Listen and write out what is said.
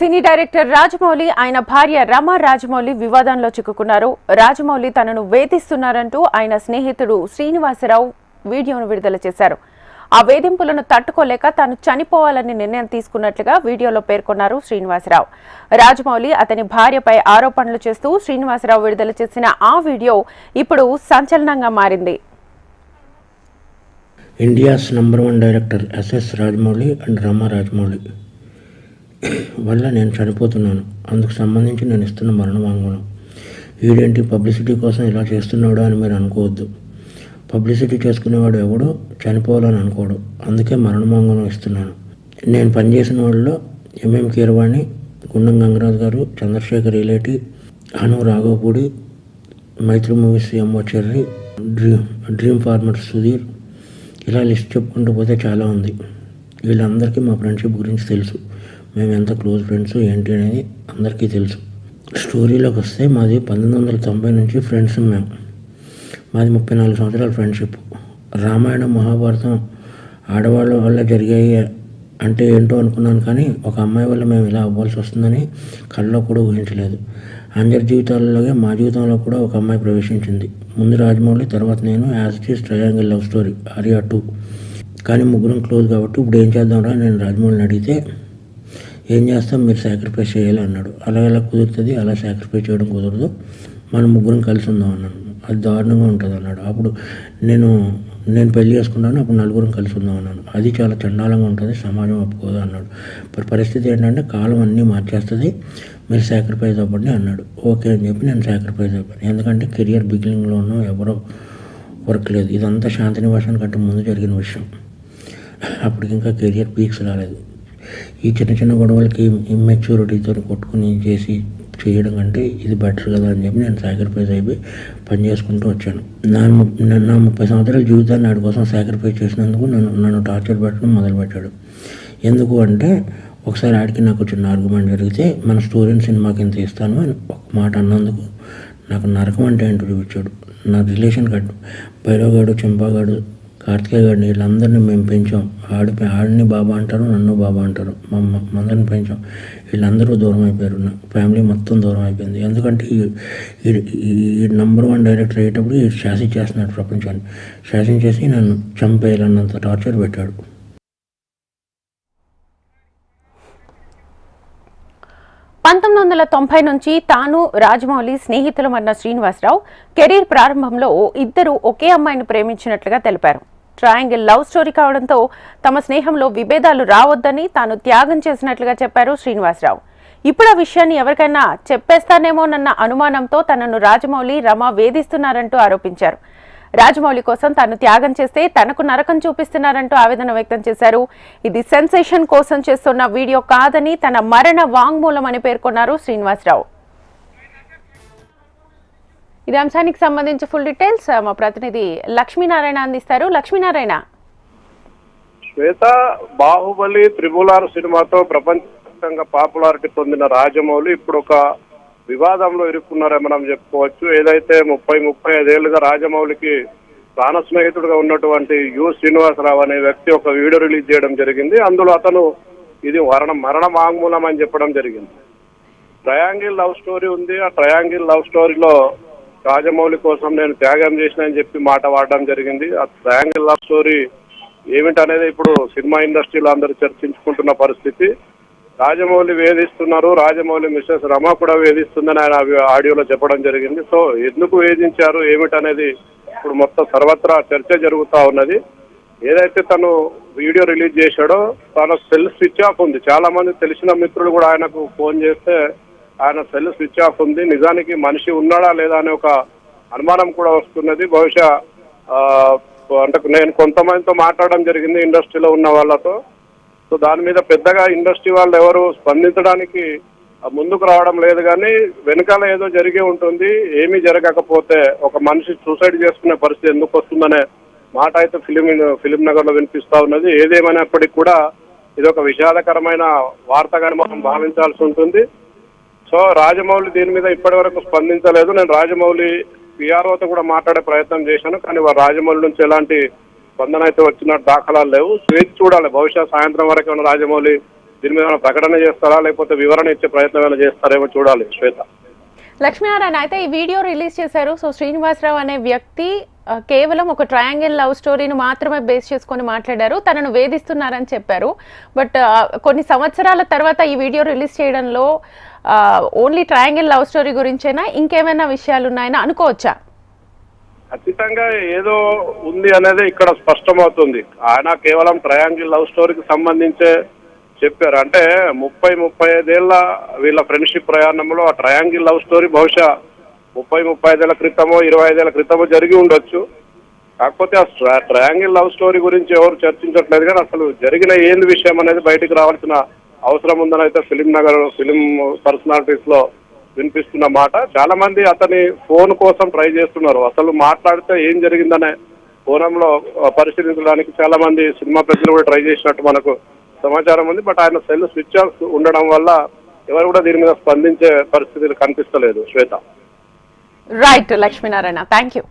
సినీ director Rajamouli ఆయన భార్య రమ రాజమౌళి వివాదంలో చిక్కుకున్నారు. రాజమౌళి తనను వేధిస్తున్నారంటూ ఆయన స్నేహితుడు శ్రీనివాసరావు వీడియోను విడుదల చేశారు. ఆ వేధింపులను తట్టుకోలేక తాను చనిపోవాలని నిర్ణయం తీసుకున్నట్లుగా వీడియోలో పేర్కొన్నారు శ్రీనివాసరావు. రాజమౌళి అతని భార్యపై ఆరోపణలు చేస్తూ శ్రీనివాసరావు విడుదల చేసిన ఆ వీడియో ఇప్పుడు సంచలనంగా మారింది. India's number 1 director SS Rajamouli and Rama Rajamouli వల్ల నేను చనిపోతున్నాను. అందుకు సంబంధించి నేను ఇస్తున్న మరణ వాంగ్మూలం. వీడేంటి పబ్లిసిటీ కోసం ఇలా చేస్తున్నాడు అని మీరు అనుకోవద్దు. పబ్లిసిటీ చేసుకునేవాడు ఎవడో చనిపోవాలని అనుకోడు. అందుకే మరణ వాంగ్మూలం ఇస్తున్నాను. నేను పనిచేసిన వాళ్ళలో ఎంఎం కీరవాణి, గుండం గంగరాజు గారు, చంద్రశేఖర్ ఇలేటి, అను రాఘవపూడి, మైత్రి మూవీస్ ఎంఓ చెర్రి, డ్రీమ్ ఫార్మర్ సుధీర్, ఇలా లిస్ట్ చెప్పుకుంటూ పోతే చాలా ఉంది. వీళ్ళందరికీ మా ఫ్రెండ్షిప్ గురించి తెలుసు. మేము ఎంత క్లోజ్ ఫ్రెండ్స్ ఏంటి అనేది అందరికీ తెలుసు. స్టోరీలోకి వస్తే మాది 1990 నుంచి ఫ్రెండ్స్. మాది 34 సంవత్సరాల ఫ్రెండ్షిప్. రామాయణం మహాభారతం ఆడవాళ్ళ వల్ల జరిగాయి అంటే ఏంటో అనుకున్నాను, కానీ ఒక అమ్మాయి వల్ల మేము ఇలా అవ్వాల్సి వస్తుందని కళ్ళలో కూడా ఊహించలేదు. అందరి జీవితాలలోనే మా జీవితంలో కూడా ఒక అమ్మాయి ప్రవేశించింది. ముందు రాజమౌళి, తర్వాత నేను. As it is triangle love story, Arya 2. కానీ ముగ్గురం క్లోజ్ కాబట్టి ఇప్పుడు ఏం చేద్దాంరా నేను రాజమౌళిని అడిగితే, ఏం చేస్తాం, మీరు సాక్రిఫైస్ చేయాలి అన్నాడు. అలా ఎలా కుదురుతుంది, అలా సాక్రిఫైస్ చేయడం కుదరదు, మనం ముగ్గురం కలిసి ఉందాం అన్నాను. అది దారుణంగా ఉంటుంది అన్నాడు. అప్పుడు నేను పెళ్లి చేసుకున్నాను, అప్పుడు నలుగురం కలిసి ఉందాం అన్నాను. అది చాలా చండాలంగా ఉంటుంది, సమాజం ఒప్పుకోదు అన్నాడు. పరిస్థితి ఏంటంటే కాలం అన్నీ మార్చేస్తుంది, మీరు సాక్రిఫైస్ అవ్వండి అన్నాడు. ఓకే అని చెప్పి నేను సాక్రిఫైస్ అయిపోయాను. ఎందుకంటే కెరియర్ బిగినింగ్లో ఉన్నాం, ఎవరో వర్క్ లేదు. ఇదంతా శాంతినివాసం కంటే ముందు జరిగిన విషయం. అప్పటికి ఇంకా కెరియర్ పీక్స్ రాలేదు. ఈ చిన్న చిన్న గొడవలకి ఇమ్మెచ్యూరిటీతో కొట్టుకుని చేయడం కంటే ఇది బెటర్ కదా అని చెప్పి నేను సాక్రిఫైస్ అయిపోయి పని చేసుకుంటూ వచ్చాను. నా 30 సంవత్సరాల జీవితాన్ని వాడి కోసం సాక్రిఫైస్ చేసినందుకు నన్ను టార్చర్ పెట్టడం మొదలుపెట్టాడు. ఎందుకు అంటే ఒకసారి ఆడికి నాకు చిన్న ఆర్గ్యుమెంట్ జరిగితే మన స్టోరీని సినిమాకి ఎంత ఇస్తాను అని ఒక మాట అన్నందుకు నాకు నరకం అంటే ఏంటో చూపించాడు. నా రిలేషన్ కట్టు భైరవగాడు, చెంపాగాడు, కార్తికేయ గారిని, వీళ్ళందరినీ మేము పెంచాం. ఆడిని బాబా అంటారు, నన్ను బాబా అంటారు. అందరిని పెంచాం. వీళ్ళందరూ దూరం అయిపోయారు. నా ఫ్యామిలీ మొత్తం దూరం అయిపోయింది. ఎందుకంటే ఈ నంబర్ 1 డైరెక్టర్ అయ్యేటప్పుడు ఈ శాసించేస్తున్నాడు ప్రపంచాన్ని. శాసించేసి నన్ను చంపేయాలన్నంత టార్చర్ పెట్టాడు. నుంచి తాను రాజమౌళి స్నేహితులమన్న శ్రీనివాసరావు కెరీర్ ప్రారంభంలో ఇద్దరు ఒకే అమ్మాయిని ప్రేమించినట్లుగా తెలిపారు. ట్రయాంగిల్ లవ్ స్టోరీ కావడంతో తమ స్నేహంలో విభేదాలు రావద్దని తాను త్యాగం చేసినట్లుగా చెప్పారు శ్రీనివాసరావు. ఇప్పుడు ఆ విషయాన్ని ఎవరికైనా చెప్పేస్తానేమోనన్న అనుమానంతో తనను రాజమౌళి, రమ వేధిస్తున్నారంటూ ఆరోపించారు. రాజమౌళి కోసం తాను త్యాగం చేస్తే తనకు నరకం చూపిస్తున్నారంటూ ఆవేదన వ్యక్తం చేశారు. ఇది సెన్సేషన్ కోసం చేస్తున్న వీడియో కాదని తన మరణ వాంగ్మూలం అని పేర్కొన్నారు శ్రీనివాసరావు. ఇది అంశానికి సంబంధించి ఫుల్ డీటెయిల్స్ మా ప్రతినిధి లక్ష్మీనారాయణ అందిస్తారు. లక్ష్మీనారాయణ. శ్వేత, బాహుబలి, త్రిబుల్ సినిమాతో ప్రపంచవ్యాప్తంగా పాపులారిటీ పొందిన రాజమౌళి ఇప్పుడు ఒక వివాదంలో ఇరుక్కున్నారని మనం చెప్పుకోవచ్చు. ఏదైతే 35 ఏళ్లుగా రాజమౌళికి ప్రాణ స్నేహితుడుగా ఉన్నటువంటి శ్రీనివాసరావు అనే వ్యక్తి ఒక వీడియో రిలీజ్ చేయడం జరిగింది. అందులో అతను ఇది మరణ వాంగ్మూలం అని చెప్పడం జరిగింది. ట్రయాంగిల్ లవ్ స్టోరీ ఉంది. ఆ ట్రయాంగిల్ లవ్ స్టోరీలో రాజమౌళి కోసం నేను త్యాగం చేసిన అని చెప్పి మాట వాడడం జరిగింది. ఆ ట్రయాంగిల్ లవ్ స్టోరీ ఏమిటనేది ఇప్పుడు సినిమా ఇండస్ట్రీలో అందరూ చర్చించుకుంటున్న పరిస్థితి. రాజమౌళి వేధిస్తున్నారు, రాజమౌళి మిస్సెస్ రమ కూడా వేధిస్తుందని ఆయన ఆడియోలో చెప్పడం జరిగింది. సో ఎందుకు వేధించారు ఏమిటనేది ఇప్పుడు మొత్తం సర్వత్రా చర్చ జరుగుతూ ఉన్నది. ఏదైతే తను వీడియో రిలీజ్ చేశాడో తన సెల్ స్విచ్ ఆఫ్ ఉంది. చాలా మంది తెలిసిన మిత్రులు కూడా ఆయనకు ఫోన్ చేస్తే ఆయన సెల్ స్విచ్ ఆఫ్ ఉంది. నిజానికి మనిషి ఉన్నాడా లేదా అనే ఒక అనుమానం కూడా వస్తున్నది. బహుశా అంటే నేను కొంతమందితో మాట్లాడడం జరిగింది ఇండస్ట్రీలో ఉన్న వాళ్ళతో. సో దాని మీద పెద్దగా ఇండస్ట్రీ వాళ్ళు ఎవరు స్పందించడానికి ముందుకు రావడం లేదు. కానీ వెనకాల ఏదో జరిగే ఉంటుంది. ఏమీ జరగకపోతే ఒక మనిషి సూసైడ్ చేసుకునే పరిస్థితి ఎందుకు వస్తుందనే మాట అయితే ఫిలిం నగర్ లో వినిపిస్తా ఉన్నది. ఏదేమైనప్పటికీ కూడా ఇది ఒక విషాదకరమైన వార్తగానే మనం భావించాల్సి ఉంటుంది. సో రాజమౌళి దీని మీద ఇప్పటి వరకు స్పందించలేదు. నేను రాజమౌళి పిఆర్ఓతో కూడా మాట్లాడే ప్రయత్నం చేశాను, కానీ రాజమౌళి నుంచి ఎలాంటి స్పందన అయితే వచ్చిన దాఖలాలు లేవు. వేచి చూడాలి, బహుశా సాయంత్రం వరకు రాజమౌళి దీని మీద ఏమైనా ప్రకటన చేస్తారా, లేకపోతే వివరణ ఇచ్చే ప్రయత్నం ఏమైనా చేస్తారేమో చూడాలి శ్వేత. లక్ష్మీనారాయణ, అయితే ఈ వీడియో రిలీజ్ చేశారు. సో శ్రీనివాసరావు అనే వ్యక్తి కేవలం ఒక ట్రయాంగిల్ లవ్ స్టోరీని మాత్రమే బేస్ చేసుకొని మాట్లాడారు, తనను వేధిస్తున్నారని చెప్పారు. బట్ కొన్ని సంవత్సరాల తర్వాత ఈ వీడియో రిలీజ్ చేయడంలో ఓన్లీ ట్రయాంగిల్ లవ్ స్టోరీ గురించేనా, ఇంకేమైనా విషయాలు ఉన్నాయని అనుకోవచ్చా? ఖచ్చితంగా ఏదో ఉంది అనేది ఇక్కడ స్పష్టమవుతుంది. ఆయన కేవలం ట్రయాంగిల్ లవ్ స్టోరీకి సంబంధించే చెప్పారు. అంటే 35 ఏళ్ళ వీళ్ళ ఫ్రెండ్షిప్ ప్రయాణంలో ఆ ట్రయాంగిల్ లవ్ స్టోరీ బహుశా 35 ఏళ్ల క్రితమో 25 ఏళ్ల క్రితమో జరిగి ఉండొచ్చు. కాకపోతే ఆ ట్రయాంగిల్ లవ్ స్టోరీ గురించి ఎవరు చర్చించట్లేదు, కానీ అసలు జరిగిన ఏంది విషయం అనేది బయటికి రావాల్సిన అవసరం ఉందని అయితే ఫిలిం పర్సనాలిటీస్ లో వినిపిస్తున్న మాట. చాలా మంది అతని ఫోన్ కోసం ట్రై చేస్తున్నారు. అసలు మాట్లాడితే ఏం జరిగిందనే ఫోనంలో పరిశీలించడానికి చాలా మంది సినిమా ప్రజలు కూడా ట్రై చేసినట్టు మనకు సమాచారం ఉంది. బట్ ఆయన సెల్ స్విచ్ ఆఫ్ ఉండడం వల్ల ఎవరు కూడా దీని మీద స్పందించే పరిస్థితులు కనిపిస్తలేదు Shweta. Right Lakshminarayana, thank you.